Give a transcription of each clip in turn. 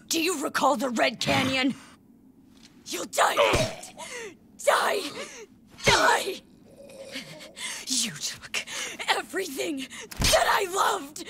Do you recall the Red Canyon? You'll die in it! Die! Die! You took everything that I loved!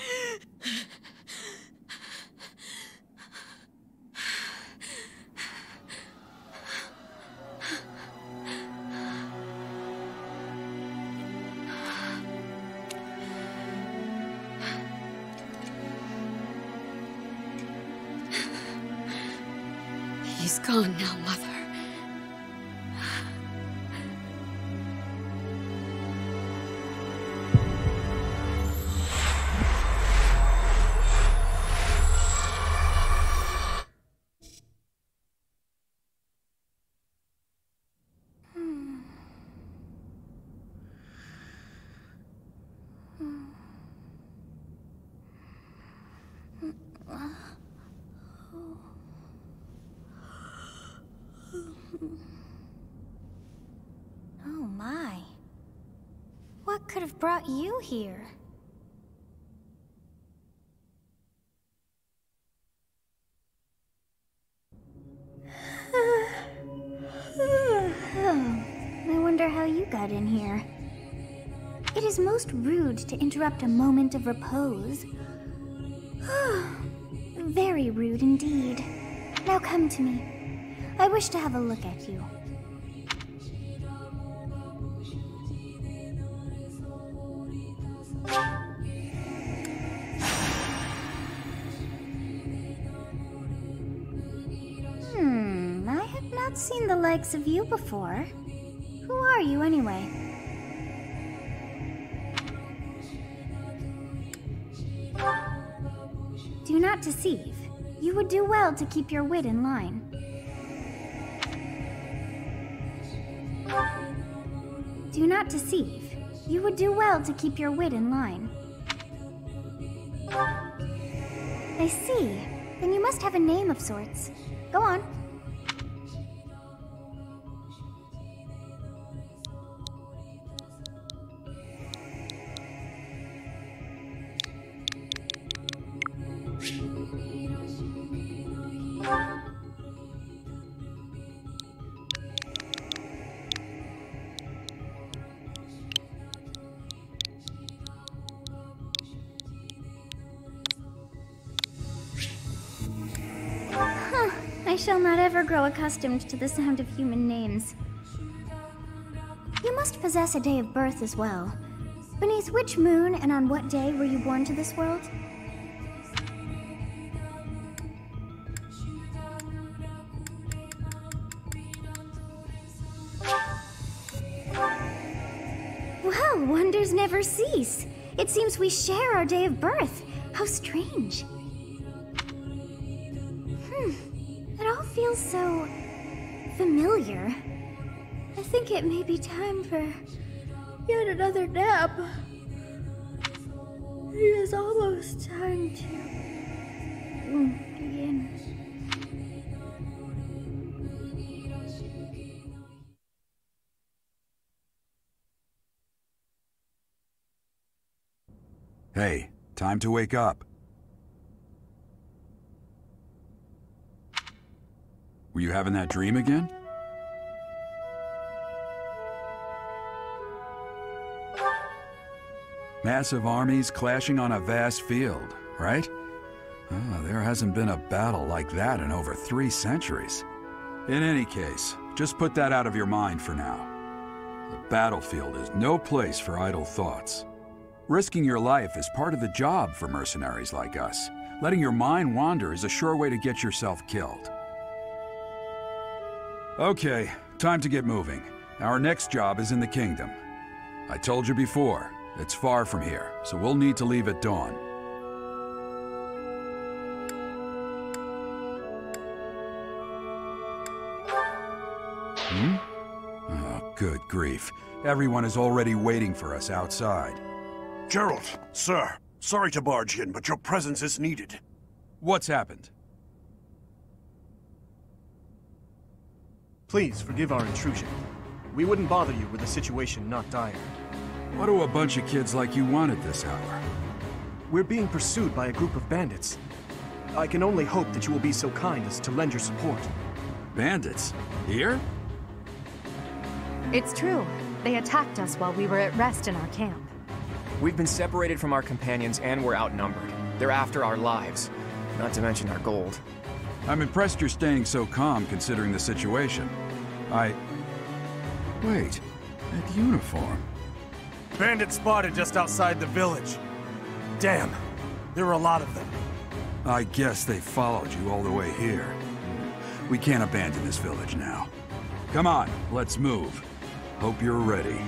He's gone now, Mother. Oh my. What could have brought you here? I wonder how you got in here. It is most rude to interrupt a moment of repose. Very rude indeed. Now come to me. I wish to have a look at you. I have not seen the likes of you before. Who are you anyway? Do not deceive. You would do well to keep your wit in line. Do not deceive. You would do well to keep your wit in line. I see. Then you must have a name of sorts. Go on. I shall not ever grow accustomed to the sound of human names. You must possess a day of birth as well. Beneath which moon and on what day were you born to this world? Well, wonders never cease. It seems we share our day of birth. How strange. It all feels so familiar. I think it may be time for yet another nap. It is almost time to begin. Hey, Time to wake up. Were you having that dream again? Massive armies clashing on a vast field, right? There hasn't been a battle like that in over 3 centuries. In any case, just put that out of your mind for now. The battlefield is no place for idle thoughts. Risking your life is part of the job for mercenaries like us. Letting your mind wander is a sure way to get yourself killed. Okay, time to get moving. Our next job is in the kingdom. I told you before, it's far from here, so we'll need to leave at dawn. Oh, good grief. Everyone is already waiting for us outside. Gerald, sir, sorry to barge in, but your presence is needed. What's happened? Please forgive our intrusion. We wouldn't bother you with a situation not dire. What do a bunch of kids like you want at this hour? We're being pursued by a group of bandits. I can only hope that you will be so kind as to lend your support. Bandits? Here? It's true. They attacked us while we were at rest in our camp. We've been separated from our companions and we're outnumbered. They're after our lives, not to mention our gold. I'm impressed you're staying so calm considering the situation. Wait, that uniform. Bandits spotted just outside the village. Damn, there are a lot of them. I guess they followed you all the way here. We can't abandon this village now. Come on, let's move. Hope you're ready.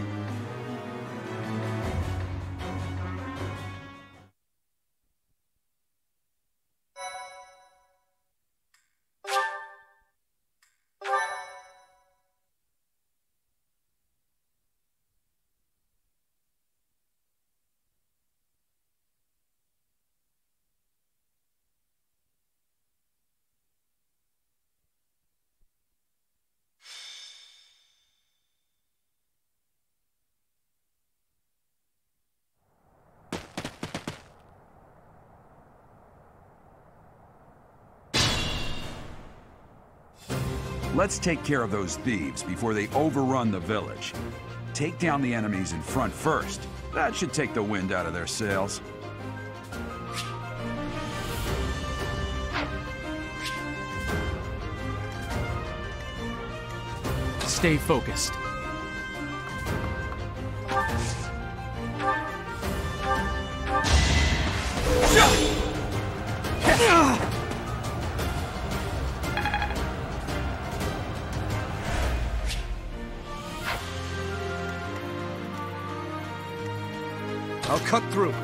Let's take care of those thieves before they overrun the village. Take down the enemies in front first. That should take the wind out of their sails. Stay focused. I'll cut through.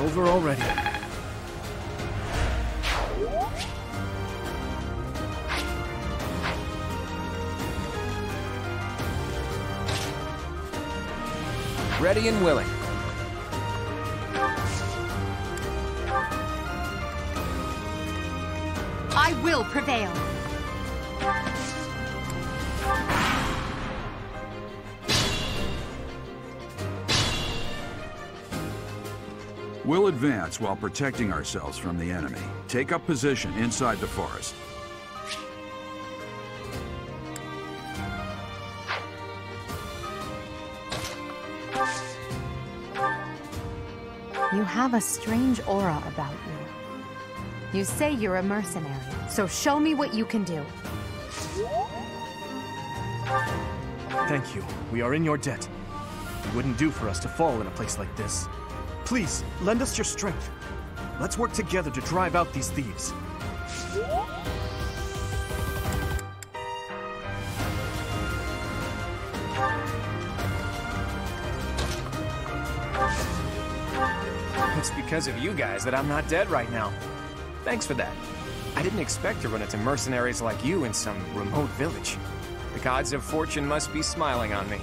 Over already. Ready and willing. I will prevail. We'll advance while protecting ourselves from the enemy. Take up position inside the forest. You have a strange aura about you. You say you're a mercenary, so show me what you can do. Thank you. We are in your debt. It wouldn't do for us to fall in a place like this. Please, lend us your strength. Let's work together to drive out these thieves. It's because of you guys that I'm not dead right now. Thanks for that. I didn't expect to run into mercenaries like you in some remote village. The gods of fortune must be smiling on me.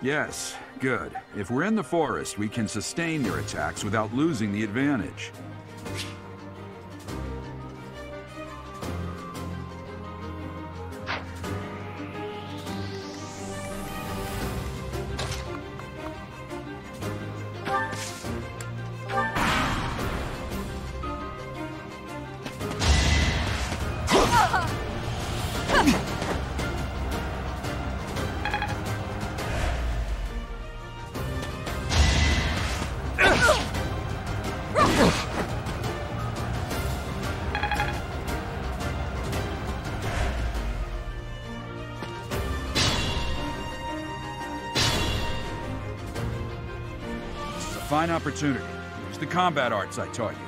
Yes, good. If we're in the forest, we can sustain their attacks without losing the advantage. Fine opportunity. Use the combat arts I taught you.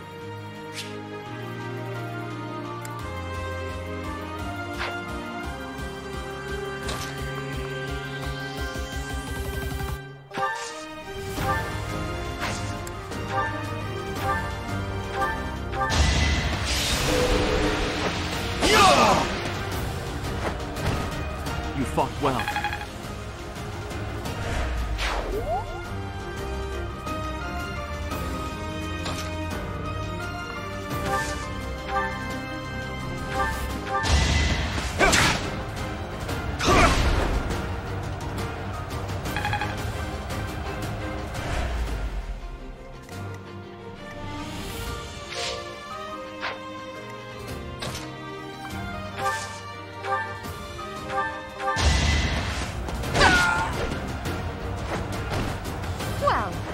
You fought well.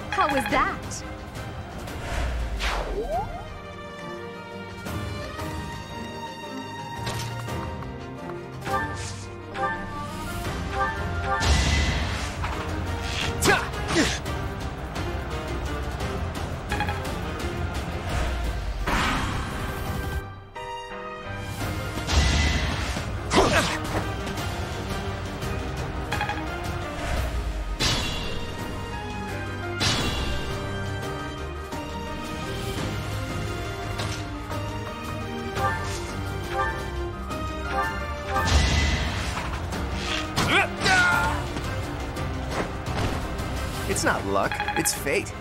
How was that? It's not luck, it's fate.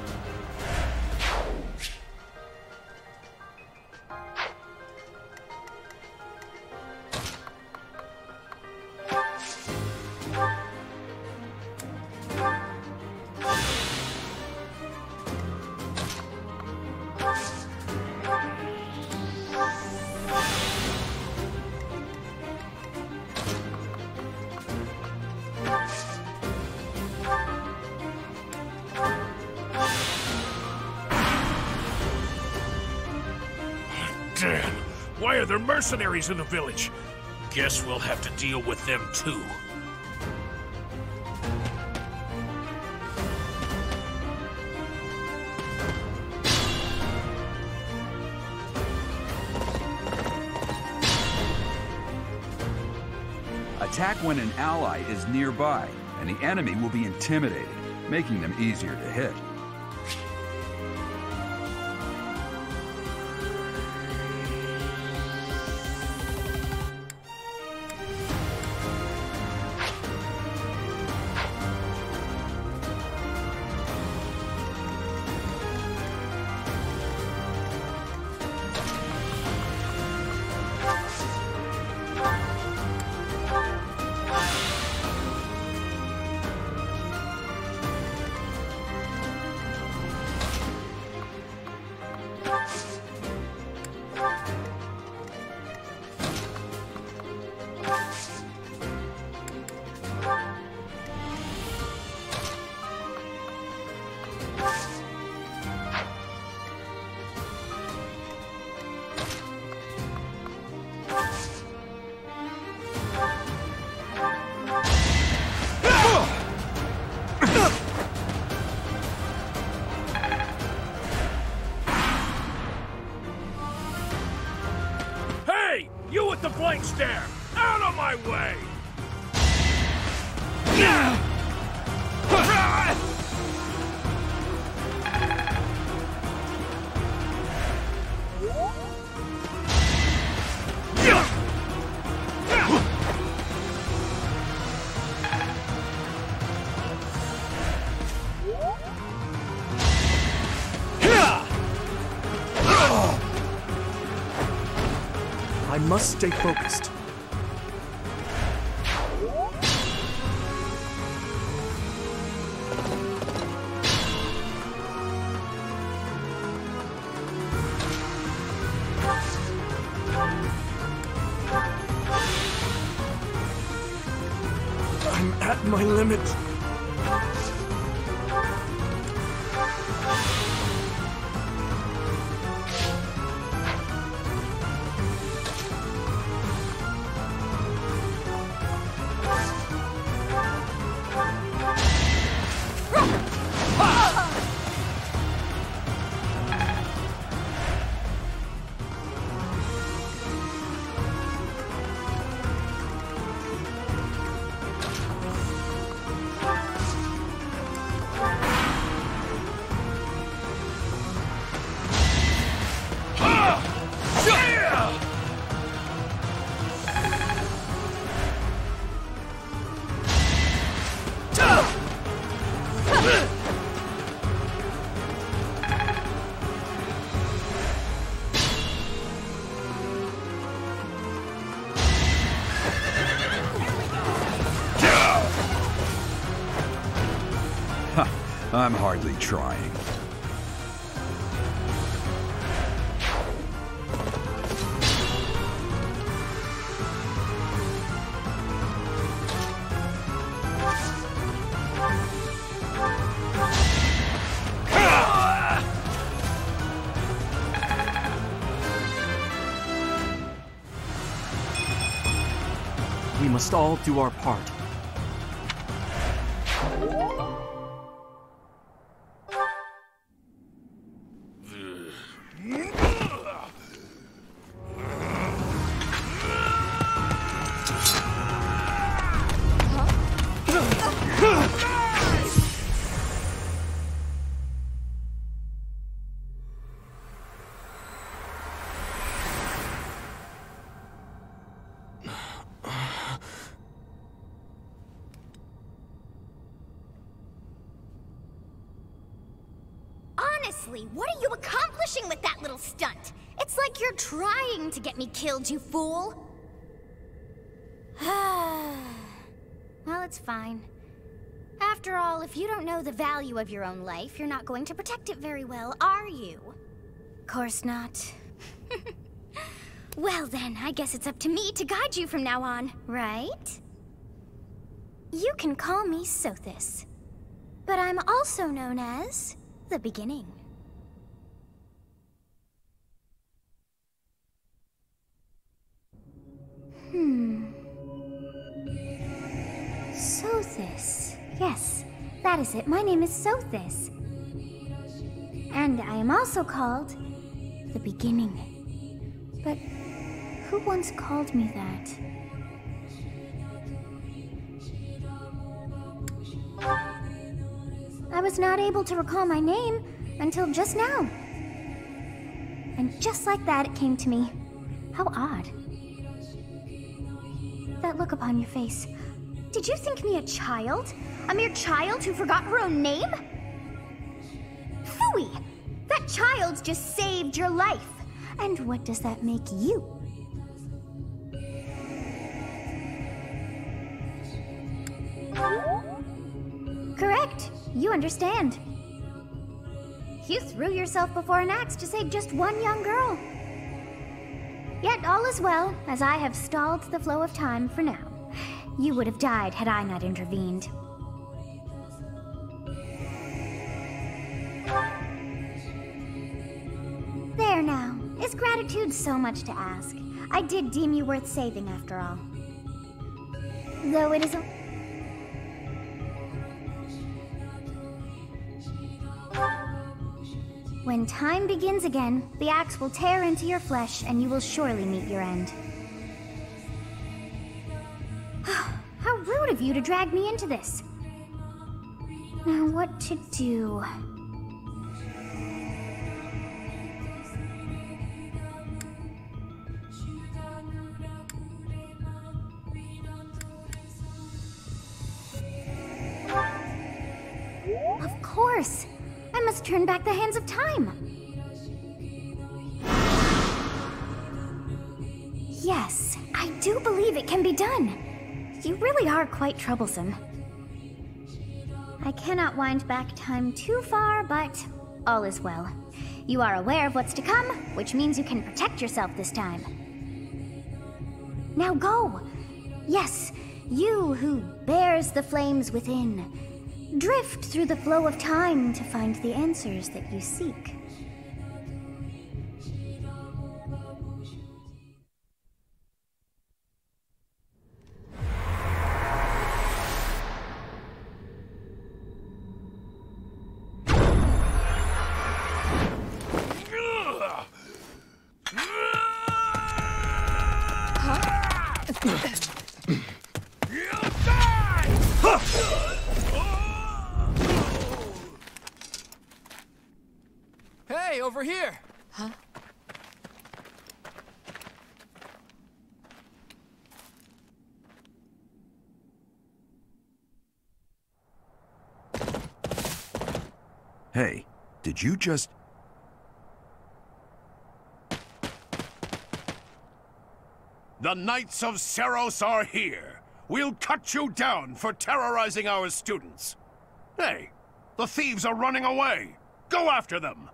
Damn! Why are there mercenaries in the village? Guess we'll have to deal with them too. Attack when an ally is nearby, and the enemy will be intimidated, making them easier to hit. You with the blank stare! Out of my way! must stay focused. I'm at my limit. I'm hardly trying. We must all do our part. Honestly, what are you accomplishing with that little stunt? It's like you're trying to get me killed, you fool. Well, it's fine. After all, if you don't know the value of your own life, you're not going to protect it very well, are you? Course not. Well then, I guess it's up to me to guide you from now on, right? You can call me Sothis, but I'm also known as the Beginning. Sothis. Yes, that is it. My name is Sothis. And I am also called the Beginning. But who once called me that? I was not able to recall my name until just now. And just like that, it came to me. How odd. That look upon your face. Did you think me a child? A mere child who forgot her own name? Phooey! That child just saved your life. And what does that make you? Correct. You understand. You threw yourself before an axe to save just one young girl. Yet all is well, as I have stalled the flow of time for now. You would have died had I not intervened. There now. Is gratitude so much to ask? I did deem you worth saving after all. Though it is a... When time begins again, the axe will tear into your flesh and you will surely meet your end. How rude of you to drag me into this. Now what to do? Of course! I must turn back the hands of time! Yes, I do believe it can be done. You really are quite troublesome. I cannot wind back time too far, but all is well. You are aware of what's to come, which means you can protect yourself this time. Now go! Yes, you who bears the flames within. Drift through the flow of time to find the answers that you seek. Hey, over here! Huh? Hey, did you just... The Knights of Seros are here. We'll cut you down for terrorizing our students. Hey, the thieves are running away. Go after them.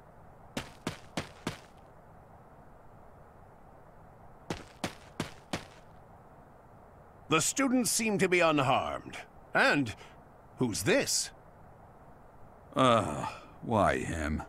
The students seem to be unharmed. And who's this? Why him?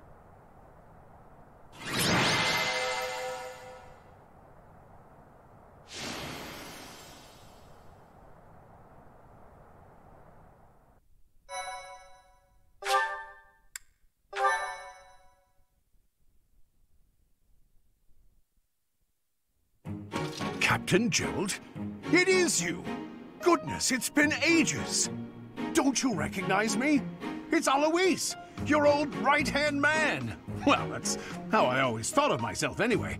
Captain Gerald? It is you! Goodness, it's been ages! Don't you recognize me? It's Alois, your old right-hand man! Well, that's how I always thought of myself anyway.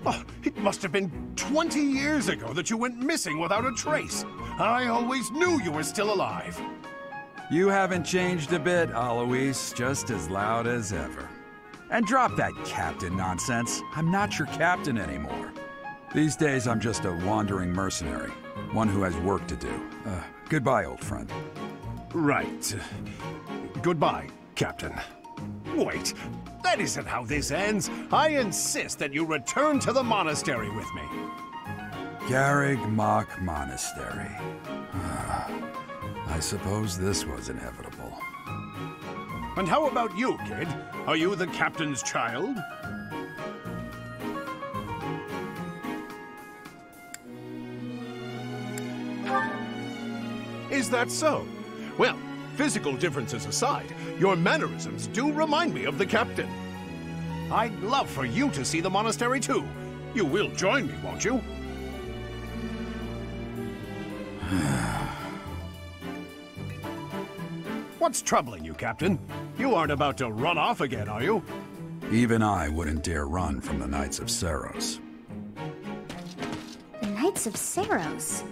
Oh, it must have been 20 years ago that you went missing without a trace. I always knew you were still alive. You haven't changed a bit, Alois. Just as loud as ever. And drop that captain nonsense. I'm not your captain anymore. These days, I'm just a wandering mercenary. One who has work to do. Goodbye, old friend. Right. Goodbye, Captain. Wait, that isn't how this ends. I insist that you return to the monastery with me. Jrpg Monastery. I suppose this was inevitable. And how about you, kid? Are you the captain's child? Is that so? Well, physical differences aside, your mannerisms do remind me of the captain. I'd love for you to see the monastery too. You will join me, won't you? What's troubling you, Captain? You aren't about to run off again, are you? Even I wouldn't dare run from the Knights of Seros. The Knights of Seros?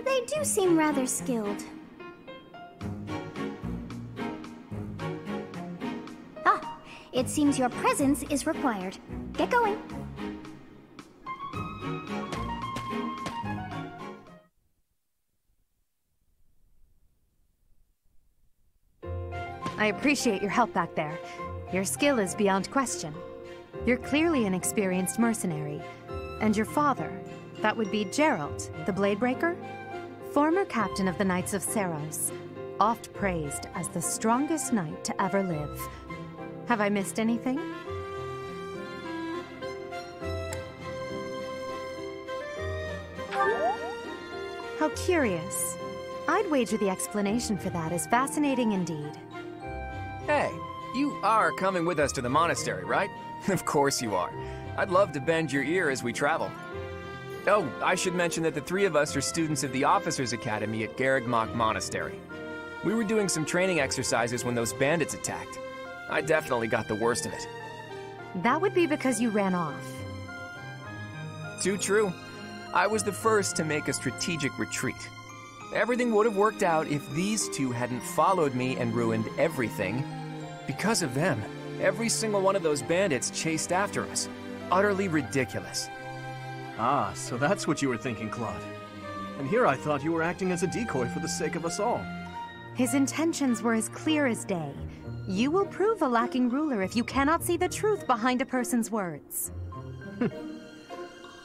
They do seem rather skilled. Ah, it seems your presence is required. Get going. I appreciate your help back there. Your skill is beyond question. You're clearly an experienced mercenary. And your father, that would be Gerald, the Bladebreaker? Former captain of the Knights of Seros, oft praised as the strongest knight to ever live. Have I missed anything? How curious. I'd wager the explanation for that is fascinating indeed. Hey, you are coming with us to the monastery, right? Of course you are. I'd love to bend your ear as we travel. Oh, I should mention that the three of us are students of the Officers' Academy at Jrpg Monastery. We were doing some training exercises when those bandits attacked. I definitely got the worst of it. That would be because you ran off. Too true. I was the first to make a strategic retreat. Everything would have worked out if these two hadn't followed me and ruined everything. Because of them, every single one of those bandits chased after us. Utterly ridiculous. Ah, so that's what you were thinking, Claude. And here I thought you were acting as a decoy for the sake of us all. His intentions were as clear as day. You will prove a lacking ruler if you cannot see the truth behind a person's words.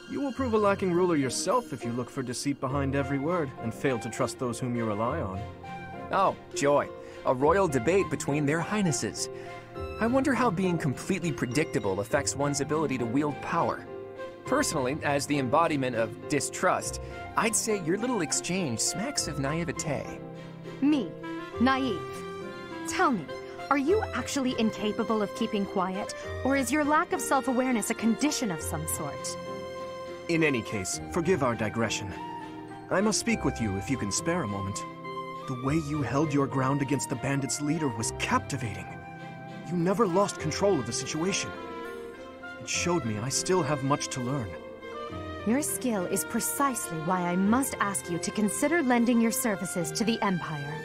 You will prove a lacking ruler yourself if you look for deceit behind every word and fail to trust those whom you rely on. Oh, joy. A royal debate between their highnesses. I wonder how being completely predictable affects one's ability to wield power. Personally, as the embodiment of distrust, I'd say your little exchange smacks of naivete. Me? Naive? Tell me, are you actually incapable of keeping quiet, or is your lack of self-awareness a condition of some sort? In any case, forgive our digression. I must speak with you if you can spare a moment. The way you held your ground against the bandits' leader was captivating. You never lost control of the situation. It showed me I still have much to learn. Your skill is precisely why I must ask you to consider lending your services to the Empire.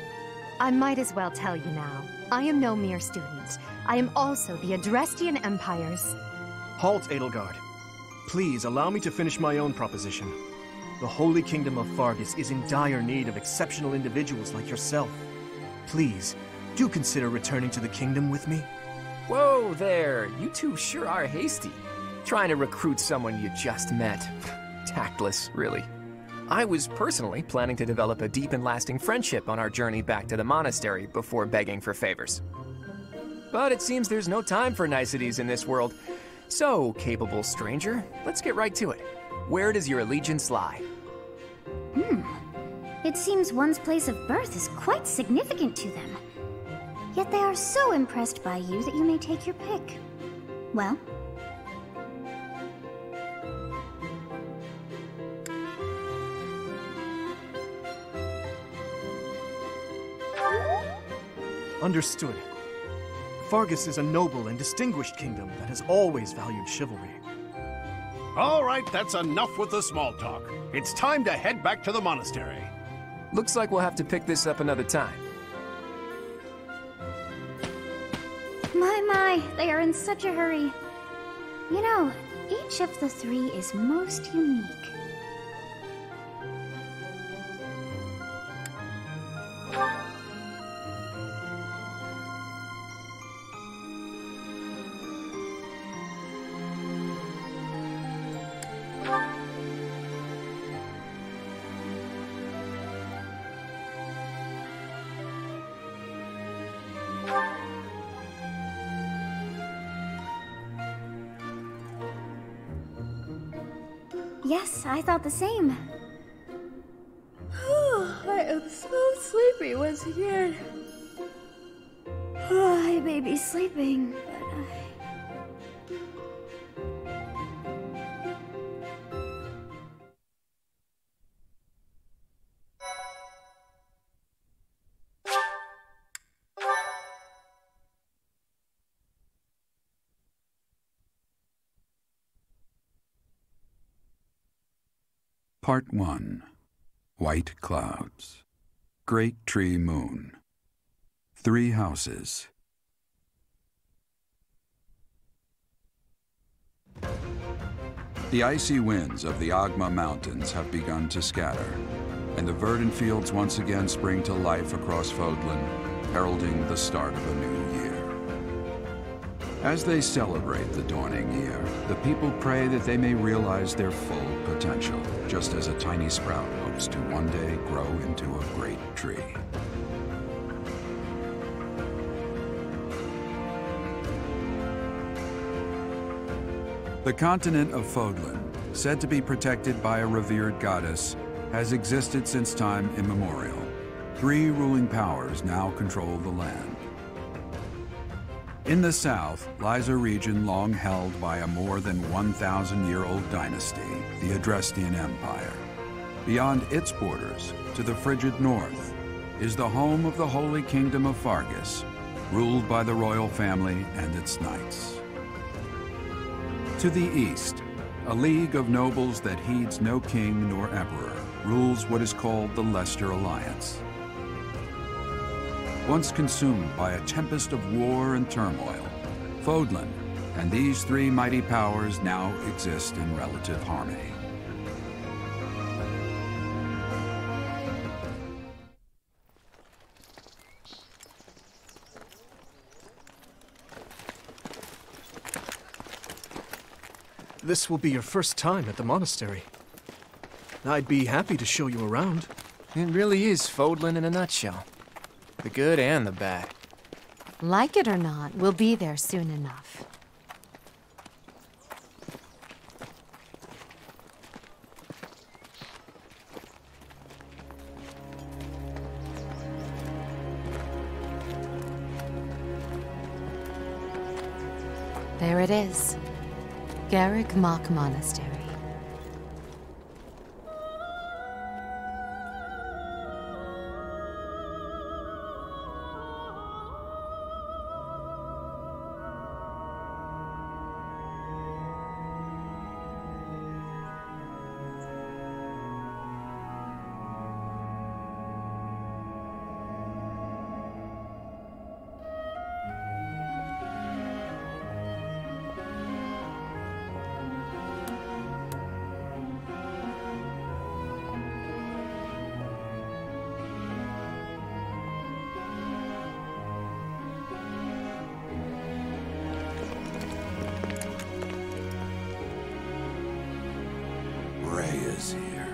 I might as well tell you now, I am no mere student. I am also the Adrestian Empire's... Halt, Edelgard. Please allow me to finish my own proposition. The Holy Kingdom of Fargus is in dire need of exceptional individuals like yourself. Please, do consider returning to the kingdom with me. Whoa there, you two sure are hasty. Trying to recruit someone you just met. Tactless, really. I was personally planning to develop a deep and lasting friendship on our journey back to the monastery before begging for favors. But it seems there's no time for niceties in this world. So, capable stranger, let's get right to it. Where does your allegiance lie? It seems one's place of birth is quite significant to them. Yet they are so impressed by you that you may take your pick. Well? Understood. Fargus is a noble and distinguished kingdom that has always valued chivalry. All right, that's enough with the small talk. It's time to head back to the monastery. Looks like we'll have to pick this up another time. My, they are in such a hurry. You know, each of the three is most unique. Yes, I thought the same. I am so sleepy once again. I may be sleeping, but Part 1. White Clouds. Great Tree Moon. 3 houses. The icy winds of the Agma Mountains have begun to scatter, and the verdant fields once again spring to life across Fodlan, heralding the start of a new year. As they celebrate the dawning year, the people pray that they may realize their full potential, just as a tiny sprout hopes to one day grow into a great tree. The continent of Fodlan, said to be protected by a revered goddess, has existed since time immemorial. 3 ruling powers now control the land. In the south lies a region long held by a more than 1,000-year-old dynasty, the Adrestian Empire. Beyond its borders, to the frigid north, is the home of the Holy Kingdom of Fargus, ruled by the royal family and its knights. To the east, a league of nobles that heeds no king nor emperor rules what is called the Leicester Alliance. Once consumed by a tempest of war and turmoil, Fodlan and these 3 mighty powers now exist in relative harmony. this will be your first time at the monastery, I'd be happy to show you around. It really is Fodlan in a nutshell. The good and the bad. Like it or not, we'll be there soon enough. There it is. Jrpg Monastery. Rhea's here.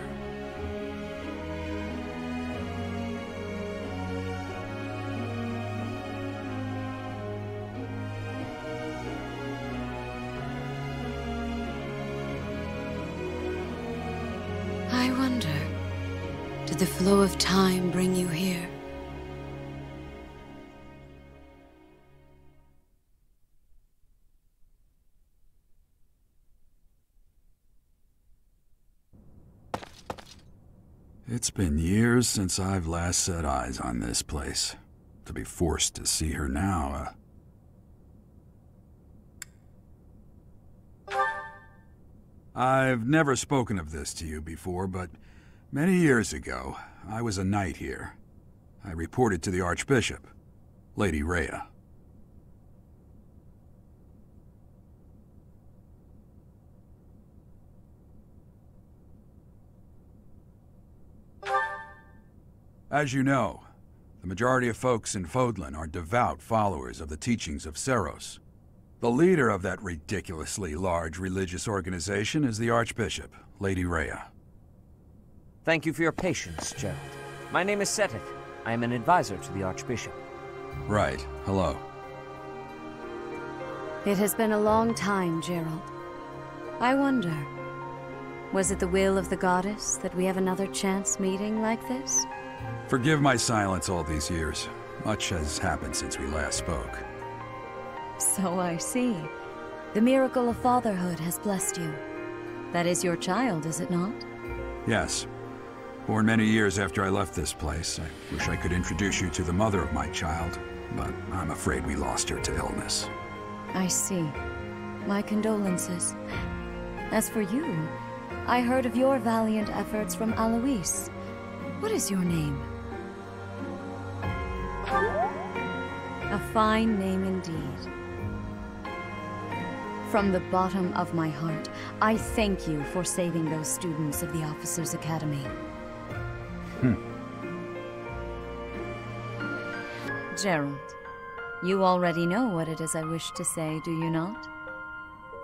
I wonder, did the flow of time bring you here? It's been years since I've last set eyes on this place. To be forced to see her now, I've never spoken of this to you before, but many years ago, I was a knight here. I reported to the Archbishop, Lady Rhea. As you know, the majority of folks in Fodlan are devout followers of the teachings of Seiros. The leader of that ridiculously large religious organization is the Archbishop, Lady Rhea. Thank you for your patience, Gerald. My name is Seteth. I am an advisor to the Archbishop. Right. Hello. It has been a long time, Gerald. I wonder, was it the will of the goddess that we have another chance meeting like this? Forgive my silence all these years. Much has happened since we last spoke. So I see. The miracle of fatherhood has blessed you. That is your child, is it not? Yes. Born many years after I left this place. I wish I could introduce you to the mother of my child, but I'm afraid we lost her to illness. I see. My condolences. As for you, I heard of your valiant efforts from Alois. What is your name? A fine name indeed. From the bottom of my heart, I thank you for saving those students of the Officers' Academy. Gerald, you already know what it is I wish to say, do you not?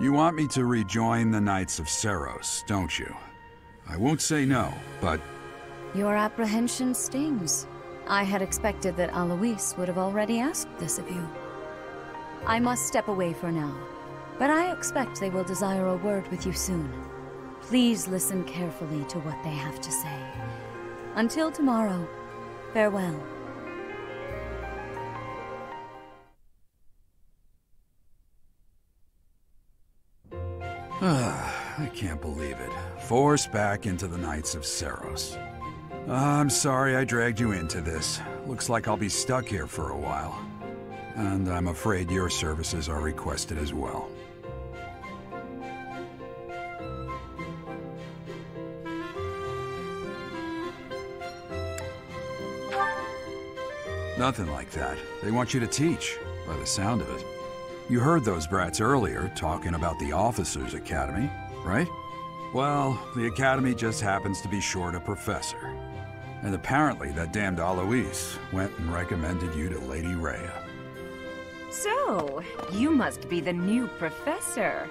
You want me to rejoin the Knights of Seiros, don't you? I won't say no, but... Your apprehension stings. I had expected that Alois would have already asked this of you. I must step away for now, but I expect they will desire a word with you soon. Please listen carefully to what they have to say. Until tomorrow, farewell. I can't believe it. Forced back into the Knights of Seiros. I'm sorry I dragged you into this. Looks like I'll be stuck here for a while. And I'm afraid your services are requested as well. Nothing like that. They want you to teach, by the sound of it. You heard those brats earlier talking about the Officers' Academy, right? Well, the Academy just happens to be short a professor. And apparently that damned Alois went and recommended you to Lady Rhea. So, you must be the new professor.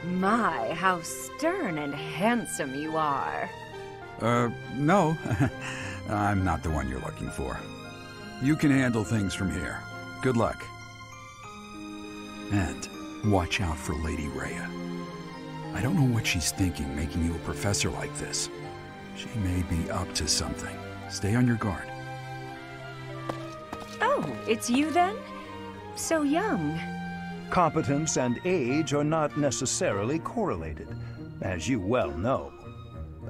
My, how stern and handsome you are. No. I'm not the one you're looking for. You can handle things from here. Good luck. And watch out for Lady Rhea. I don't know what she's thinking making you a professor like this. She may be up to something. Stay on your guard. Oh, it's you then? So young. Competence and age are not necessarily correlated, as you well know.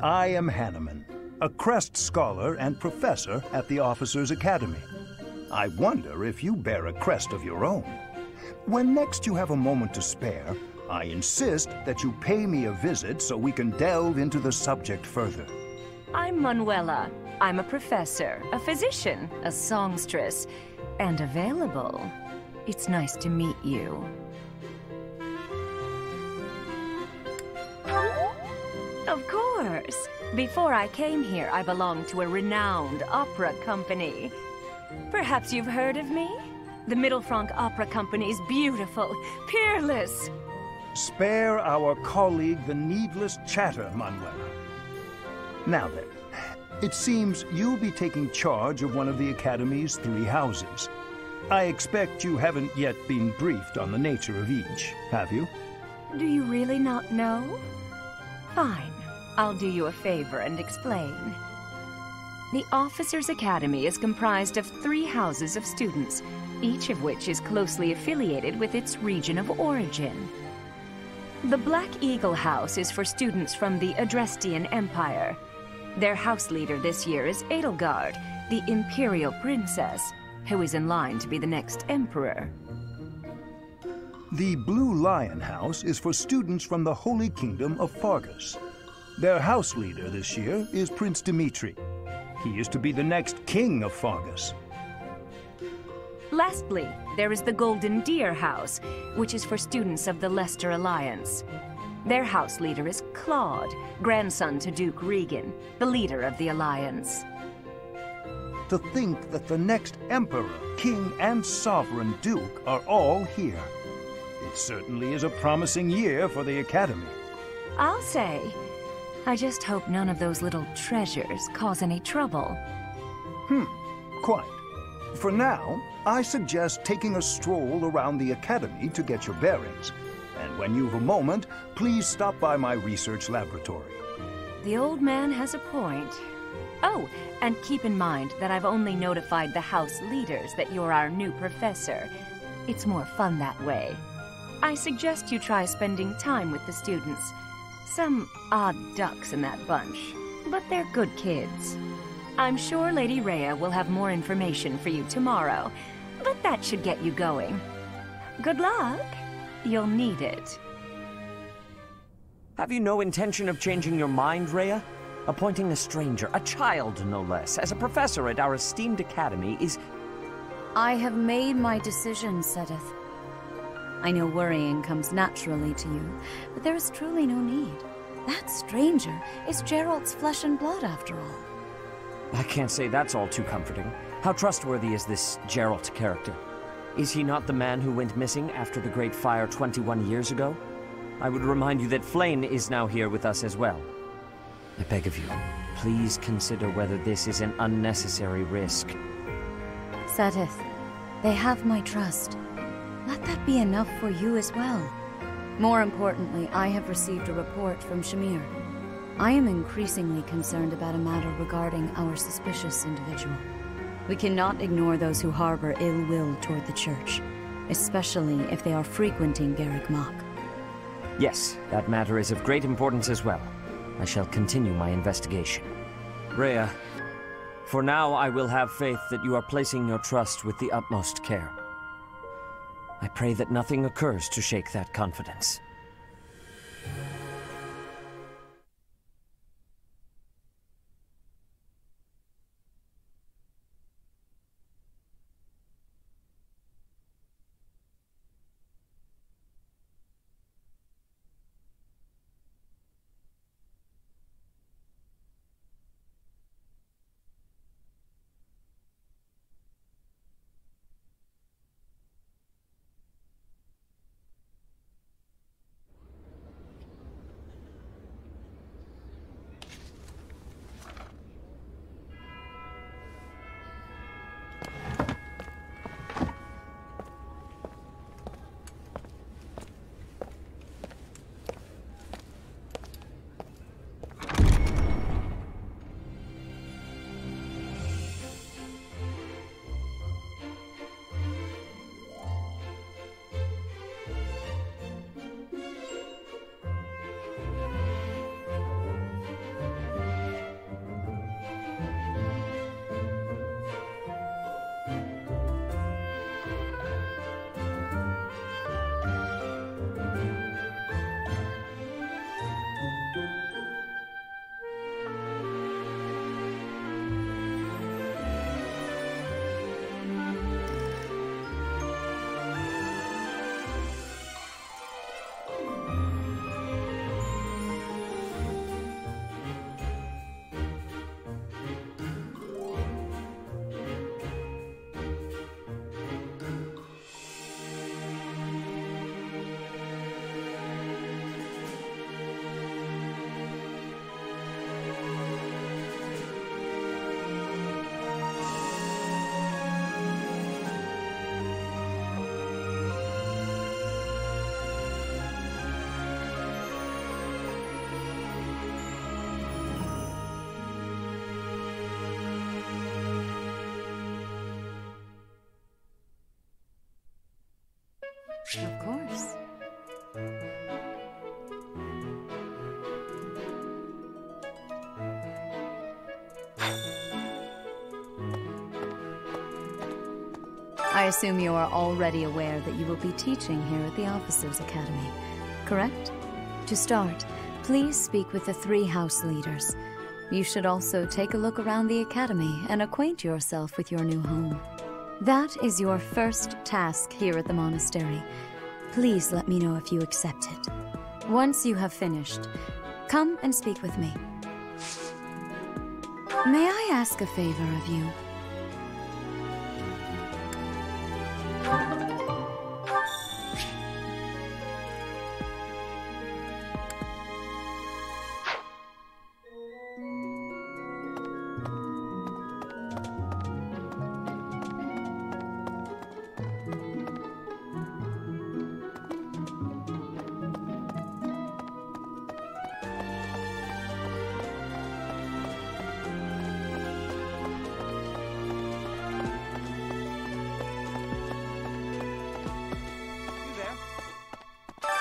I am Hanneman, a Crest Scholar and Professor at the Officers' Academy. I wonder if you bear a crest of your own. When next you have a moment to spare, I insist that you pay me a visit so we can delve into the subject further. I'm Manuela. I'm a professor, a physician, a songstress, and available. It's nice to meet you. Of course. Before I came here, I belonged to a renowned opera company. Perhaps you've heard of me? The Middlefranc Opera Company's beautiful, peerless. Spare our colleague the needless chatter, Manuela. Now then, it seems you'll be taking charge of one of the Academy's 3 houses. I expect you haven't yet been briefed on the nature of each, have you? Do you really not know? Fine. I'll do you a favor and explain. The Officers' Academy is comprised of 3 houses of students, each of which is closely affiliated with its region of origin. The Black Eagle House is for students from the Adrestian Empire. Their house leader this year is Edelgard, the Imperial Princess, who is in line to be the next Emperor. The Blue Lion House is for students from the Holy Kingdom of Fargus. Their house leader this year is Prince Dimitri. He is to be the next king of Fargus. Lastly, there is the Golden Deer House, which is for students of the Leicester Alliance. Their house leader is Claude, grandson to Duke Regan, the leader of the Alliance. To think that the next Emperor, King, and Sovereign Duke are all here. It certainly is a promising year for the Academy. I'll say. I just hope none of those little treasures cause any trouble. Quite. For now, I suggest taking a stroll around the Academy to get your bearings. And when you've a moment, please stop by my research laboratory. The old man has a point. Oh, and keep in mind that I've only notified the house leaders that you're our new professor. It's more fun that way. I suggest you try spending time with the students. Some odd ducks in that bunch, but they're good kids. I'm sure Lady Rhea will have more information for you tomorrow, but that should get you going. Good luck. You'll need it. Have you no intention of changing your mind, Rhea? Appointing a stranger, a child no less, as a professor at our esteemed academy is... I have made my decision, Sedith. I know worrying comes naturally to you, but there is truly no need. That stranger is Geralt's flesh and blood, after all. I can't say that's all too comforting. How trustworthy is this Jrpg character? Is he not the man who went missing after the Great Fire 21 years ago? I would remind you that Flayn is now here with us as well. I beg of you, please consider whether this is an unnecessary risk. Sedith, they have my trust. Let that be enough for you as well. More importantly, I have received a report from Shamir. I am increasingly concerned about a matter regarding our suspicious individual. We cannot ignore those who harbor ill will toward the Church, especially if they are frequenting Garrick Mach. Yes, that matter is of great importance as well. I shall continue my investigation. Rhea, for now I will have faith that you are placing your trust with the utmost care. I pray that nothing occurs to shake that confidence. Of course. I assume you are already aware that you will be teaching here at the Officers' Academy, correct? To start, please speak with the 3 house leaders. You should also take a look around the academy and acquaint yourself with your new home. That is your first task here at the monastery. Please let me know if you accept it. Once you have finished, come and speak with me. May I ask a favor of you?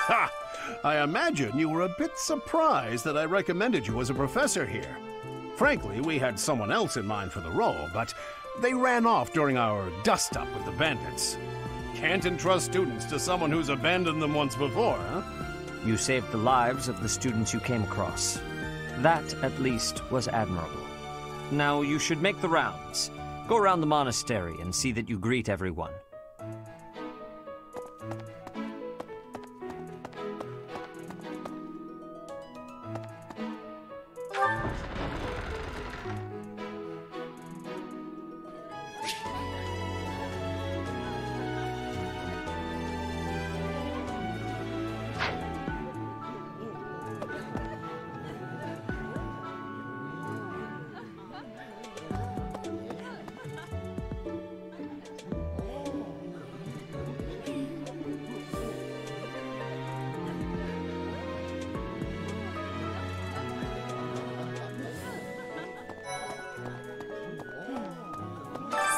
Ha! I imagine you were a bit surprised that I recommended you as a professor here. Frankly, we had someone else in mind for the role, but they ran off during our dust-up with the bandits. Can't entrust students to someone who's abandoned them once before, huh? You saved the lives of the students you came across. That, at least, was admirable. Now you should make the rounds. Go around the monastery and see that you greet everyone.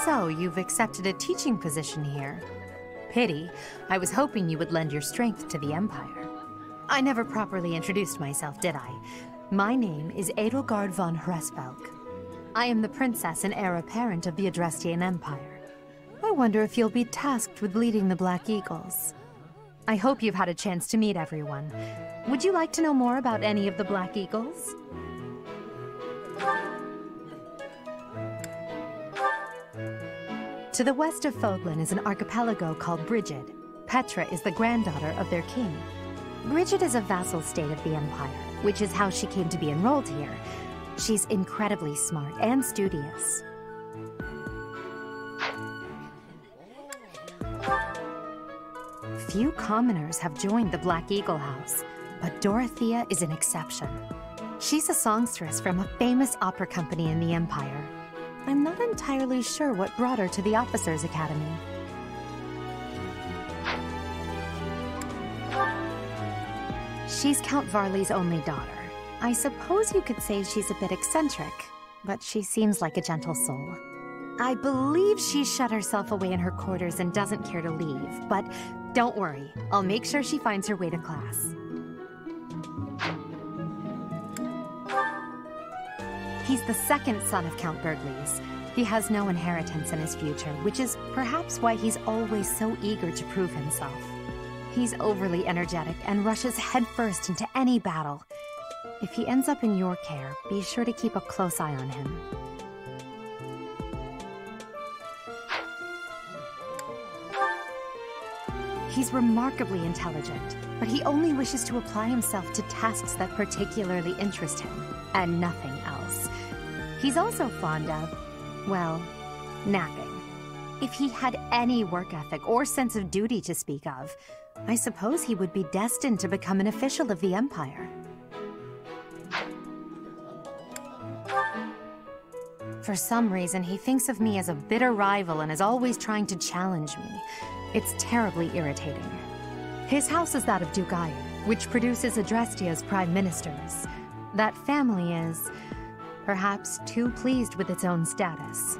So, you've accepted a teaching position here. Pity. I was hoping you would lend your strength to the Empire. I never properly introduced myself, did I? My name is Edelgard von Hresvelk. I am the princess and heir apparent of the Adrestian Empire. I wonder if you'll be tasked with leading the Black Eagles. I hope you've had a chance to meet everyone. Would you like to know more about any of the Black Eagles? To the west of Fodlan is an archipelago called Brigid. Petra is the granddaughter of their king. Brigid is a vassal state of the Empire, which is how she came to be enrolled here. She's incredibly smart and studious. Few commoners have joined the Black Eagle House, but Dorothea is an exception. She's a songstress from a famous opera company in the Empire. I'm not entirely sure what brought her to the Officers' Academy. She's Count Varley's only daughter. I suppose you could say she's a bit eccentric, but she seems like a gentle soul. I believe she's shut herself away in her quarters and doesn't care to leave, but don't worry, I'll make sure she finds her way to class. He's the second son of Count Burgleys. He has no inheritance in his future, which is perhaps why he's always so eager to prove himself. He's overly energetic and rushes headfirst into any battle. If he ends up in your care, be sure to keep a close eye on him. He's remarkably intelligent, but he only wishes to apply himself to tasks that particularly interest him, and nothing else. He's also fond of, well, napping. If he had any work ethic or sense of duty to speak of, I suppose he would be destined to become an official of the Empire. For some reason, he thinks of me as a bitter rival and is always trying to challenge me. It's terribly irritating. His house is that of Duke Iron, which produces Adrestia's prime ministers. That family is perhaps too pleased with its own status.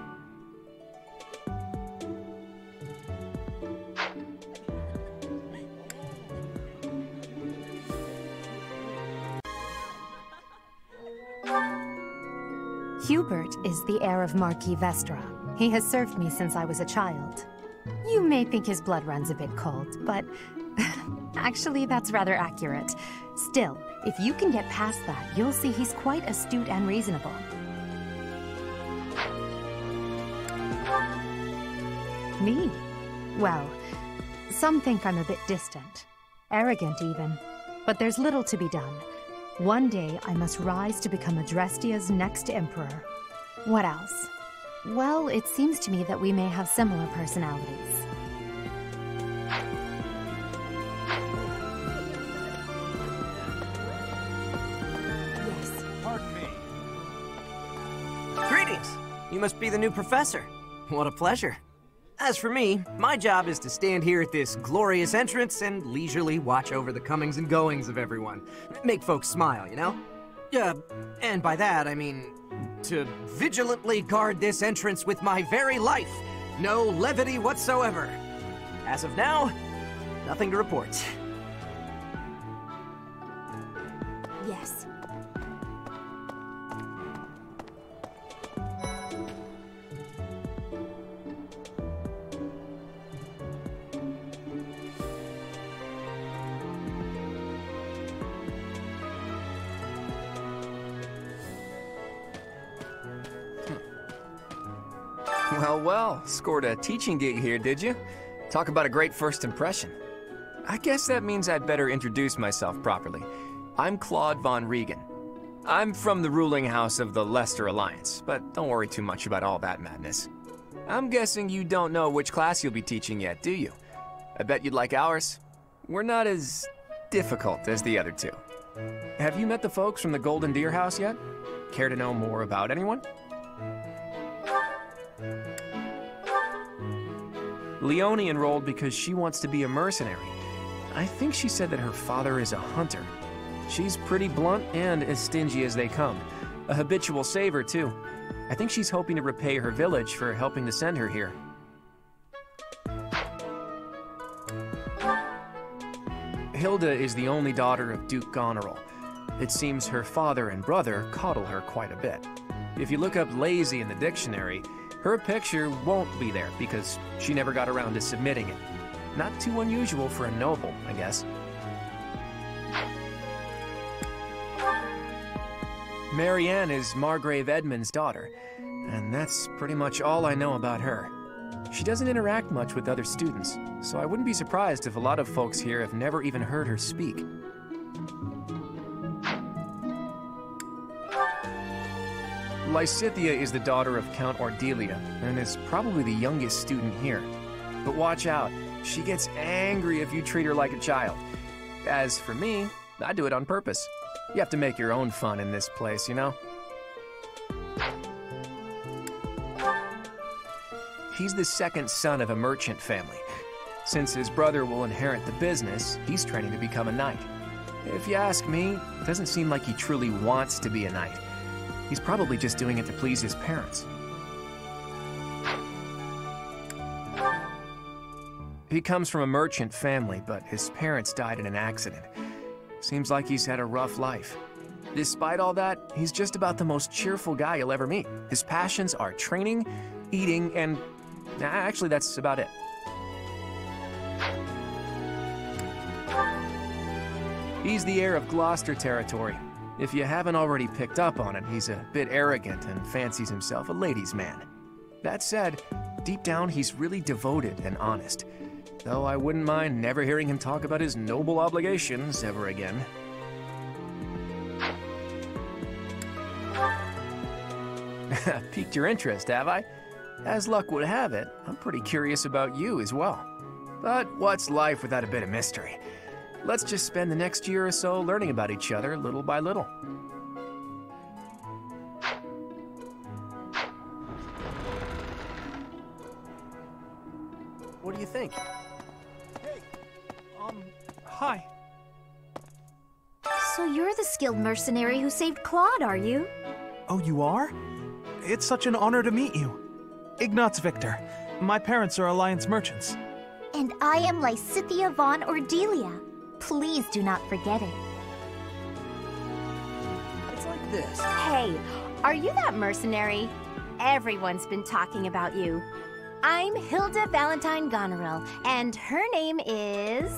Hubert is the heir of Marquis Vestra. He has served me since I was a child. You may think his blood runs a bit cold, but actually that's rather accurate. Still, if you can get past that, you'll see he's quite astute and reasonable. Me? Well, some think I'm a bit distant. Arrogant, even. But there's little to be done. One day, I must rise to become Adrestia's next emperor. What else? Well, it seems to me that we may have similar personalities. Yes. Pardon me. Greetings! You must be the new professor. What a pleasure. As for me, my job is to stand here at this glorious entrance and leisurely watch over the comings and goings of everyone. Make folks smile, you know? And by that, I mean to vigilantly guard this entrance with my very life. No levity whatsoever. As of now, nothing to report. Yes. Well, scored a teaching gig here, did you? Talk about a great first impression. I guess that means I'd better introduce myself properly. I'm Claude von Regan. I'm from the ruling house of the Leicester Alliance, but don't worry too much about all that madness. I'm guessing you don't know which class you'll be teaching yet, do you? I bet you'd like ours. We're not as difficult as the other two. Have you met the folks from the Golden Deer House yet? Care to know more about anyone? Leone enrolled because she wants to be a mercenary. I think she said that her father is a hunter. She's pretty blunt and as stingy as they come. A habitual saver, too. I think she's hoping to repay her village for helping to send her here. Hilda is the only daughter of Duke Goneril. It seems her father and brother coddle her quite a bit. If you look up lazy in the dictionary, her picture won't be there because she never got around to submitting it. Not too unusual for a noble, I guess. Marianne is Margrave Edmund's daughter, and that's pretty much all I know about her. She doesn't interact much with other students, so I wouldn't be surprised if a lot of folks here have never even heard her speak. Lysithea is the daughter of Count Ordelia, and is probably the youngest student here. But watch out, she gets angry if you treat her like a child. As for me, I do it on purpose. You have to make your own fun in this place, you know? He's the second son of a merchant family. Since his brother will inherit the business, he's training to become a knight. If you ask me, it doesn't seem like he truly wants to be a knight. He's probably just doing it to please his parents. He comes from a merchant family, but his parents died in an accident. Seems like he's had a rough life. Despite all that, he's just about the most cheerful guy you'll ever meet. His passions are training, eating, and actually that's about it. He's the heir of Gloucester territory. If you haven't already picked up on it, he's a bit arrogant and fancies himself a ladies' man. That said, deep down he's really devoted and honest, though I wouldn't mind never hearing him talk about his noble obligations ever again. Piqued your interest, have I? As luck would have it, I'm pretty curious about you as well. But what's life without a bit of mystery? Let's just spend the next year or so learning about each other little by little. What do you think? Hey, hi. So you're the skilled mercenary who saved Claude, are you? Oh, you are? It's such an honor to meet you. Ignatz Victor. My parents are Alliance merchants. And I am Lysithea von Ordelia. Please do not forget it. It's like this. Hey, Are you that mercenary? Everyone's been talking about you. I'm Hilda Valentine Goneril, and her name is...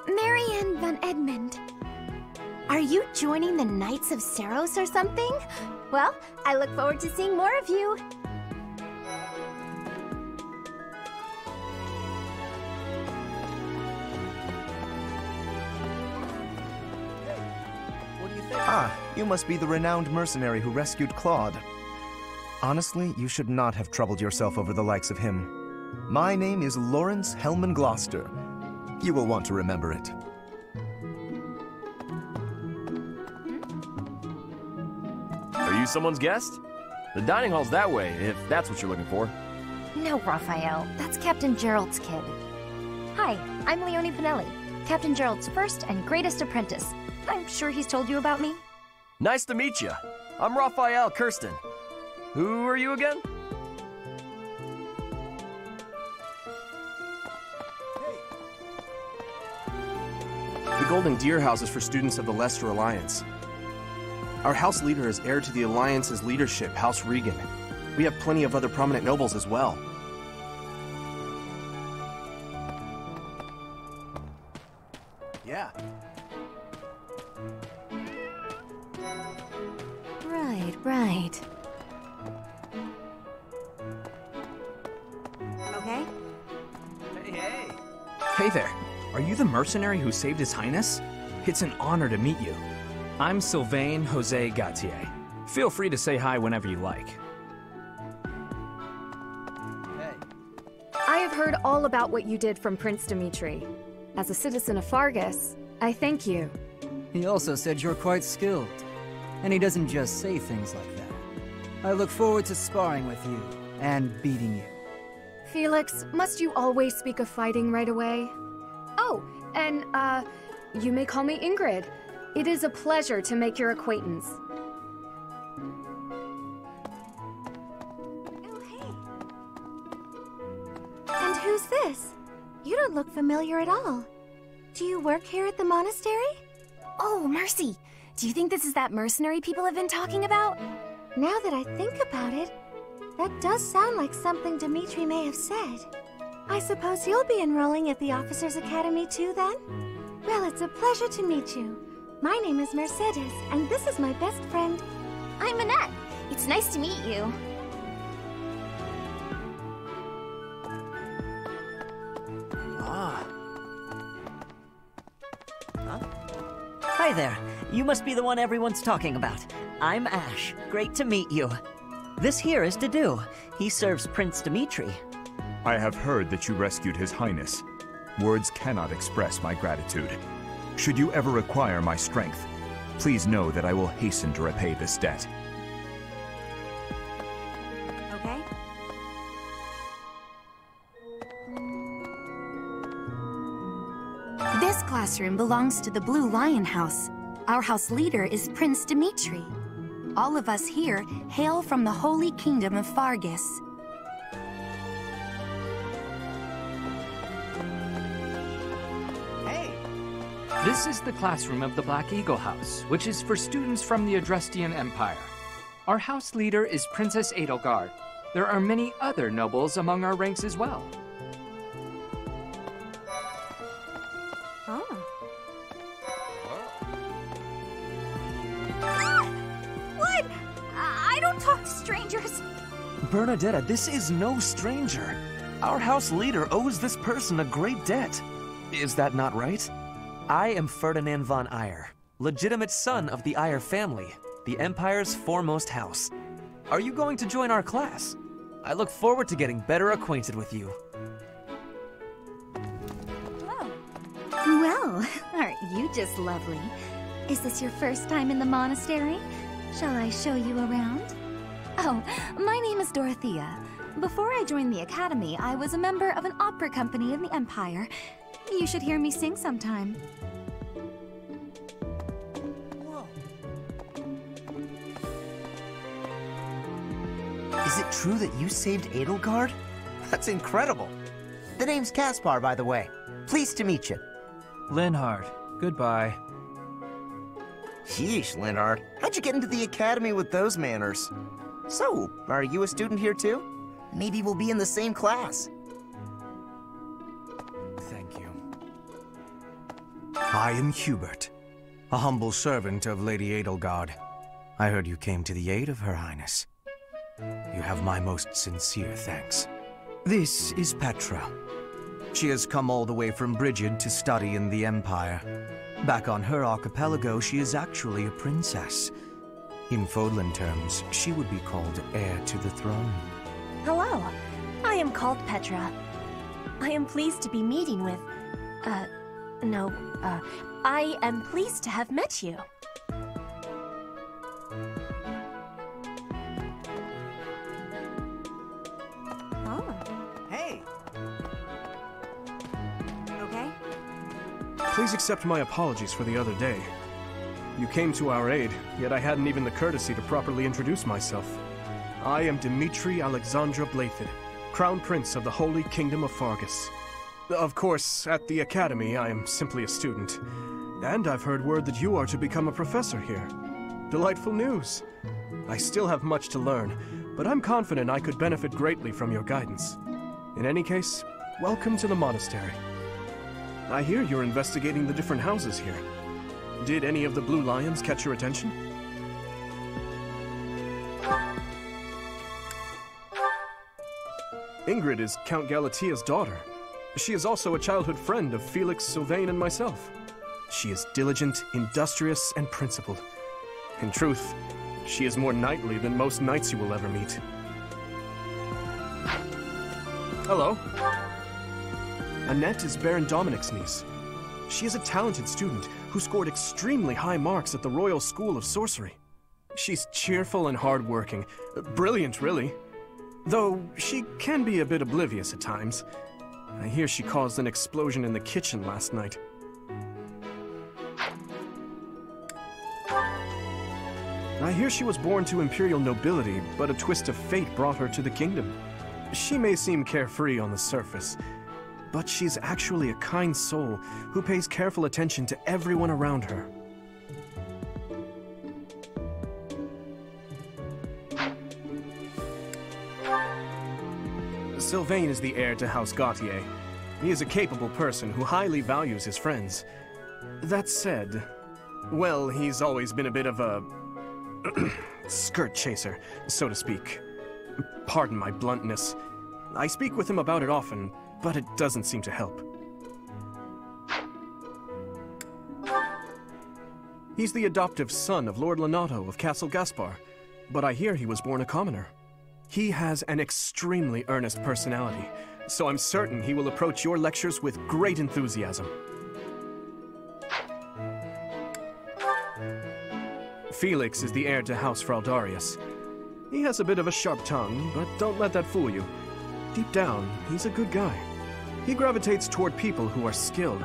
Marianne von Edmund. Are you joining the Knights of Seros or something? Well, I look forward to seeing more of you. Ah, you must be the renowned mercenary who rescued Claude. Honestly, you should not have troubled yourself over the likes of him. My name is Lawrence Hellman Gloucester. You will want to remember it. Are you someone's guest? The dining hall's that way, if that's what you're looking for. No, Raphael. That's Captain Gerald's kid. Hi, I'm Leonie Pinelli, Captain Gerald's first and greatest apprentice. I'm sure he's told you about me. Nice to meet you. I'm Raphael Kirsten. Who are you again? The Golden Deer House is for students of the Leicester Alliance. Our house leader is heir to the Alliance's leadership, House Regan. We have plenty of other prominent nobles as well. Yeah. Right. Okay. Hey there. Are you the mercenary who saved His Highness? It's an honor to meet you. I'm Sylvain Jose Gautier. Feel free to say hi whenever you like. I have heard all about what you did from Prince Dimitri. As a citizen of Fargus, I thank you. He also said you're quite skilled. And he doesn't just say things like that. I look forward to sparring with you and beating you. Felix, must you always speak of fighting right away? Oh, and, you may call me Ingrid. It is a pleasure to make your acquaintance. And who's this? You don't look familiar at all. Do you work here at the monastery? Oh, Mercy! Do you think this is that mercenary people have been talking about? Now that I think about it, that does sound like something Dimitri may have said. I suppose you'll be enrolling at the Officers' Academy too, then? Well, it's a pleasure to meet you. My name is Mercedes, and this is my best friend. I'm Annette. It's nice to meet you. Hi there. You must be the one everyone's talking about. I'm Ash. Great to meet you. This here is Dedu. He serves Prince Dimitri. I have heard that you rescued His Highness. Words cannot express my gratitude. Should you ever require my strength, please know that I will hasten to repay this debt. Okay. This classroom belongs to the Blue Lion House. Our house leader is Prince Dimitri. All of us here hail from the Holy Kingdom of Fargus. This is the classroom of the Black Eagle House, which is for students from the Adrestian Empire. Our house leader is Princess Edelgard. There are many other nobles among our ranks as well. What? I don't talk to strangers. Bernadetta, this is no stranger. Our house leader owes this person a great debt. Is that not right? I am Ferdinand von Eyre, legitimate son of the Eyre family, the Empire's foremost house. Are you going to join our class? I look forward to getting better acquainted with you. Well, aren't you just lovely? Is this your first time in the monastery? Shall I show you around? Oh, my name is Dorothea. Before I joined the Academy, I was a member of an opera company in the Empire. You should hear me sing sometime. Is it true that you saved Edelgard? That's incredible. The name's Caspar, by the way. Pleased to meet you. Linhard, goodbye. Sheesh, Linhart. How'd you get into the academy with those manners? So, are you a student here too? Maybe we'll be in the same class. Thank you. I am Hubert, a humble servant of Lady Edelgard. I heard you came to the aid of Her Highness. You have my most sincere thanks. This is Petra. She has come all the way from Brigid to study in the Empire. Back on her archipelago, she is actually a princess. In Fodlan terms, she would be called heir to the throne. Hello, I am called Petra. I am pleased to be meeting with... I am pleased to have met you. Oh. Hey. Okay? Please accept my apologies for the other day. You came to our aid, yet I hadn't even the courtesy to properly introduce myself. I am Dimitri Alexandra Blathid, Crown Prince of the Holy Kingdom of Fargus. Of course, at the Academy, I am simply a student. And I've heard word that you are to become a professor here. Delightful news. I still have much to learn, but I'm confident I could benefit greatly from your guidance. In any case, welcome to the monastery. I hear you're investigating the different houses here. Did any of the Blue Lions catch your attention? Ingrid is Count Galatia's daughter. She is also a childhood friend of Felix, Sylvain, and myself. She is diligent, industrious, and principled. In truth, she is more knightly than most knights you will ever meet. Hello. Annette is Baron Dominic's niece. She is a talented student who scored extremely high marks at the Royal School of Sorcery. She's cheerful and hardworking. Brilliant, really. Though she can be a bit oblivious at times. I hear she caused an explosion in the kitchen last night. I hear she was born to imperial nobility, but a twist of fate brought her to the kingdom. She may seem carefree on the surface, but she's actually a kind soul who pays careful attention to everyone around her. Sylvain is the heir to House Gautier. He is a capable person who highly values his friends. That said, well, he's always been a bit of a skirt chaser, so to speak. Pardon my bluntness. I speak with him about it often, but it doesn't seem to help. He's the adoptive son of Lord Lenato of Castle Gaspar, but I hear he was born a commoner. He has an extremely earnest personality, so I'm certain he will approach your lectures with great enthusiasm. Felix is the heir to House Fraldarius. He has a bit of a sharp tongue, but don't let that fool you. Deep down, he's a good guy. He gravitates toward people who are skilled.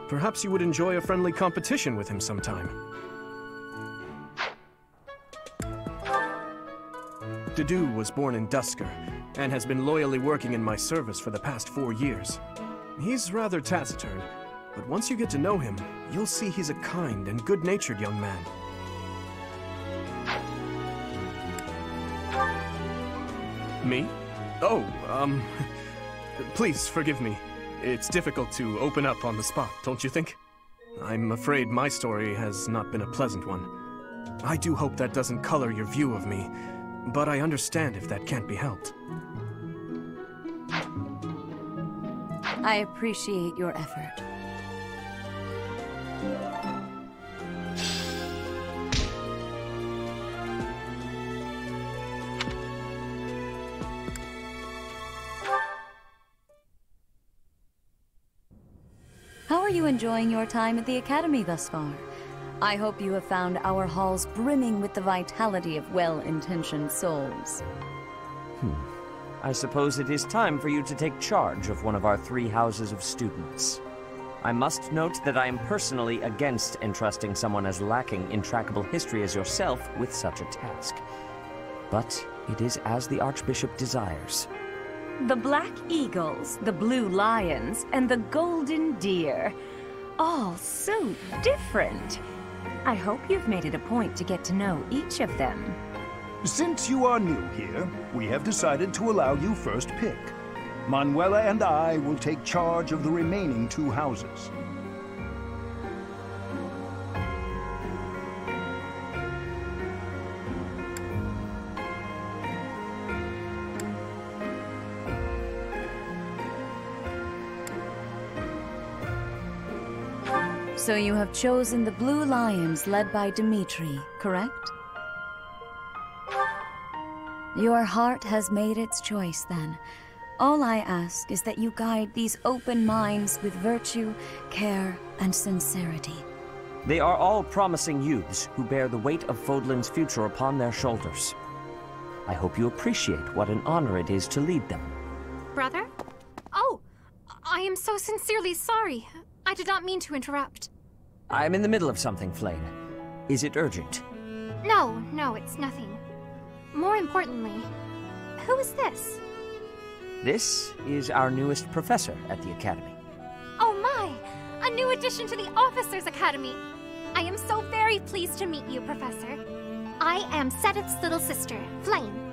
Perhaps you would enjoy a friendly competition with him sometime. Dedu was born in Dusker, and has been loyally working in my service for the past 4 years. He's rather taciturn, but once you get to know him, you'll see he's a kind and good-natured young man. Me? Oh, please forgive me. It's difficult to open up on the spot, don't you think? I'm afraid my story has not been a pleasant one. I do hope that doesn't color your view of me, but I understand if that can't be helped. I appreciate your effort. How are you enjoying your time at the Academy thus far? I hope you have found our halls brimming with the vitality of well-intentioned souls. I suppose it is time for you to take charge of one of our 3 houses of students. I must note that I am personally against entrusting someone as lacking in trackable history as yourself with such a task. But it is as the Archbishop desires. The Black Eagles, the Blue Lions, and the Golden Deer. All so different. I hope you've made it a point to get to know each of them. Since you are new here, we have decided to allow you first pick. Manuela and I will take charge of the remaining 2 houses. So you have chosen the Blue Lions led by Dimitri, correct? Your heart has made its choice, then. All I ask is that you guide these open minds with virtue, care, and sincerity. They are all promising youths who bear the weight of Fodlan's future upon their shoulders. I hope you appreciate what an honor it is to lead them. Brother? Oh, I am so sincerely sorry. I did not mean to interrupt. I'm in the middle of something, Flane. Is it urgent? No, it's nothing. More importantly, who is this? This is our newest professor at the Academy. Oh my! A new addition to the Officers' Academy! I am so very pleased to meet you, Professor. I am Sedith's little sister, Flame.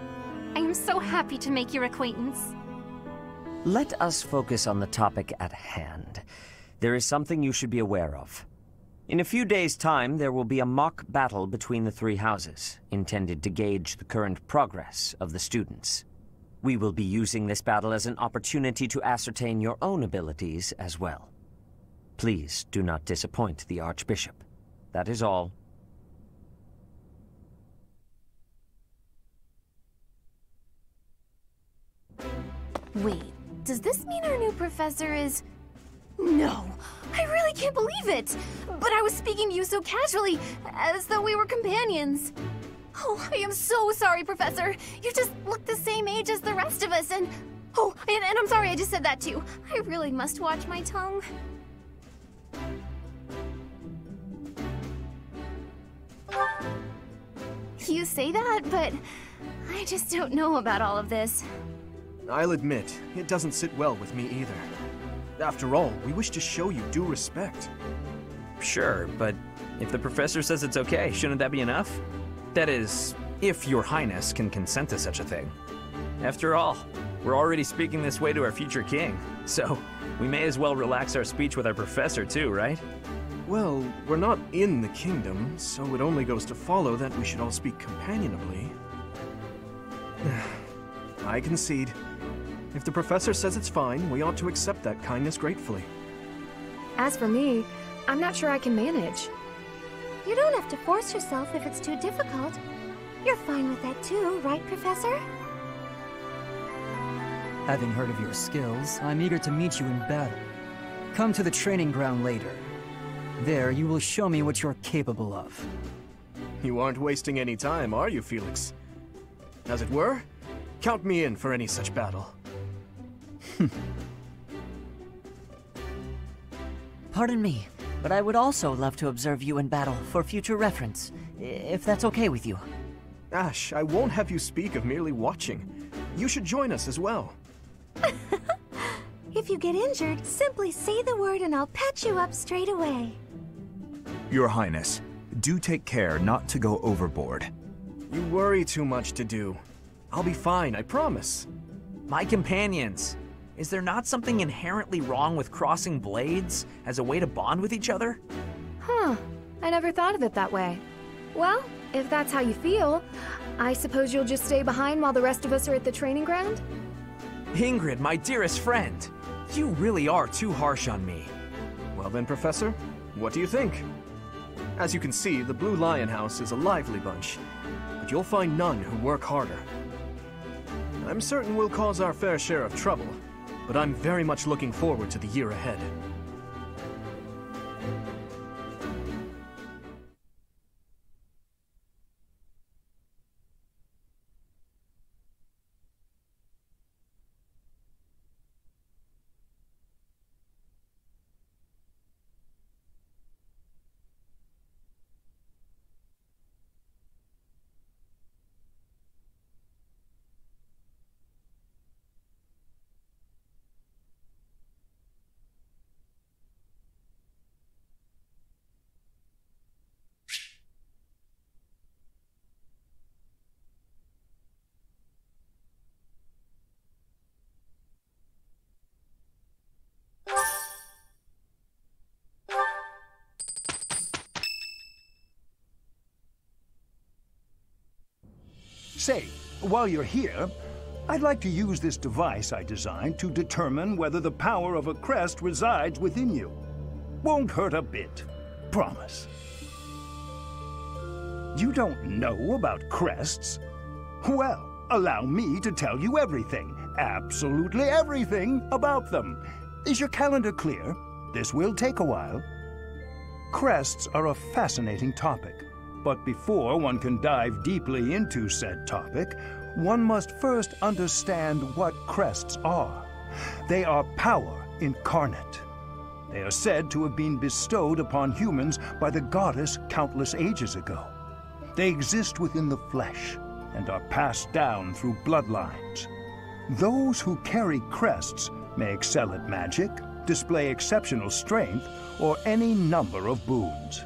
I am so happy to make your acquaintance. Let us focus on the topic at hand. There is something you should be aware of. In a few days' time, there will be a mock battle between the 3 houses, intended to gauge the current progress of the students. We will be using this battle as an opportunity to ascertain your own abilities as well. Please do not disappoint the Archbishop. That is all. Wait, does this mean our new professor is... No, I really can't believe it! But I was speaking to you so casually, as though we were companions. Oh, I am so sorry, Professor. You just look the same age as the rest of us, and... Oh, and I'm sorry I just said that too. I really must watch my tongue. You say that, but I just don't know about all of this. I'll admit, it doesn't sit well with me either. After all, we wish to show you due respect. Sure, but if the professor says it's okay, shouldn't that be enough? That is, if your highness can consent to such a thing. After all, we're already speaking this way to our future king, so we may as well relax our speech with our professor too, right? Well, we're not in the kingdom, so it only goes to follow that we should all speak companionably. I concede. If the professor says it's fine, we ought to accept that kindness gratefully. As for me, I'm not sure I can manage. You don't have to force yourself if it's too difficult. You're fine with that too, right, Professor? Having heard of your skills, I'm eager to meet you in battle. Come to the training ground later. There, you will show me what you're capable of. You aren't wasting any time, are you, Felix? As it were, count me in for any such battle. Pardon me, but I would also love to observe you in battle for future reference, if that's okay with you. Ash, I won't have you speak of merely watching. You should join us as well. If you get injured, simply say the word and I'll patch you up straight away. Your Highness, do take care not to go overboard. You worry too much to do. I'll be fine, I promise. My companions, is there not something inherently wrong with crossing blades as a way to bond with each other? Huh, I never thought of it that way. Well, if that's how you feel, I suppose you'll just stay behind while the rest of us are at the training ground? Ingrid, my dearest friend, you really are too harsh on me. Well then, Professor, what do you think? As you can see, the Blue Lion House is a lively bunch, but you'll find none who work harder. I'm certain we'll cause our fair share of trouble, but I'm very much looking forward to the year ahead. Say, while you're here, I'd like to use this device I designed to determine whether the power of a crest resides within you. Won't hurt a bit. Promise. You don't know about crests? Well, allow me to tell you everything, absolutely everything about them. Is your calendar clear? This will take a while. Crests are a fascinating topic, but before one can dive deeply into said topic, one must first understand what crests are. They are power incarnate. They are said to have been bestowed upon humans by the goddess countless ages ago. They exist within the flesh and are passed down through bloodlines. Those who carry crests may excel at magic, display exceptional strength, or any number of boons.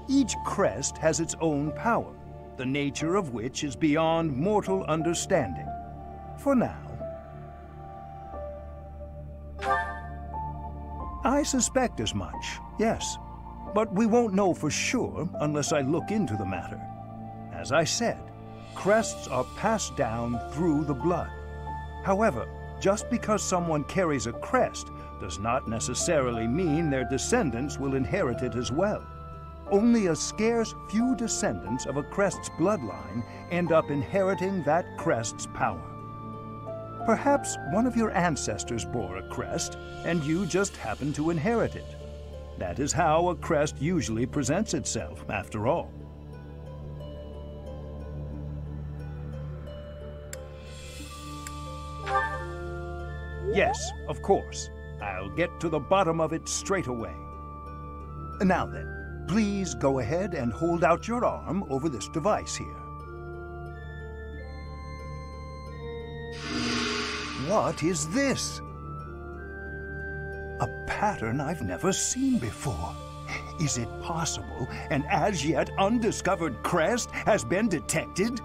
Each crest has its own power, the nature of which is beyond mortal understanding. For now. I suspect as much, yes. But we won't know for sure unless I look into the matter. As I said, crests are passed down through the blood. However, just because someone carries a crest does not necessarily mean their descendants will inherit it as well. Only a scarce few descendants of a crest's bloodline end up inheriting that crest's power. Perhaps one of your ancestors bore a crest, and you just happen to inherit it. That is how a crest usually presents itself, after all. Yes, of course. I'll get to the bottom of it straight away. Now then, please go ahead and hold out your arm over this device here. What is this? A pattern I've never seen before. Is it possible an as yet undiscovered crest has been detected?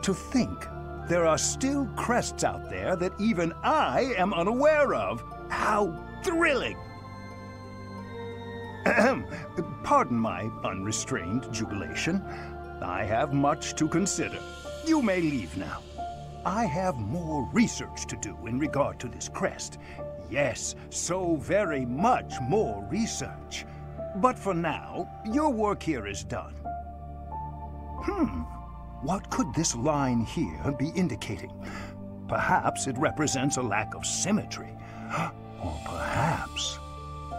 To think there are still crests out there that even I am unaware of. How thrilling! Pardon my unrestrained jubilation. I have much to consider. You may leave now. I have more research to do in regard to this crest. Yes, so very much more research. But for now, your work here is done. What could this line here be indicating? Perhaps it represents a lack of symmetry. Or perhaps...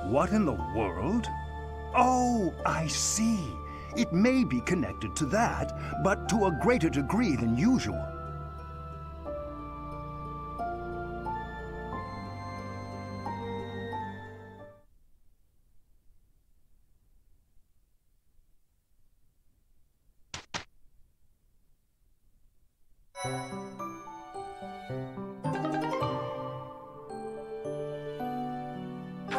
What in the world? Oh, I see. It may be connected to that, but to a greater degree than usual.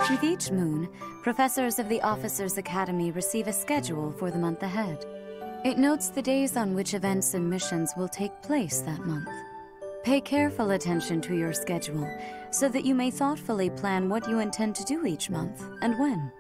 With each moon, professors of the Officers' Academy receive a schedule for the month ahead. It notes the days on which events and missions will take place that month. Pay careful attention to your schedule, so that you may thoughtfully plan what you intend to do each month, and when.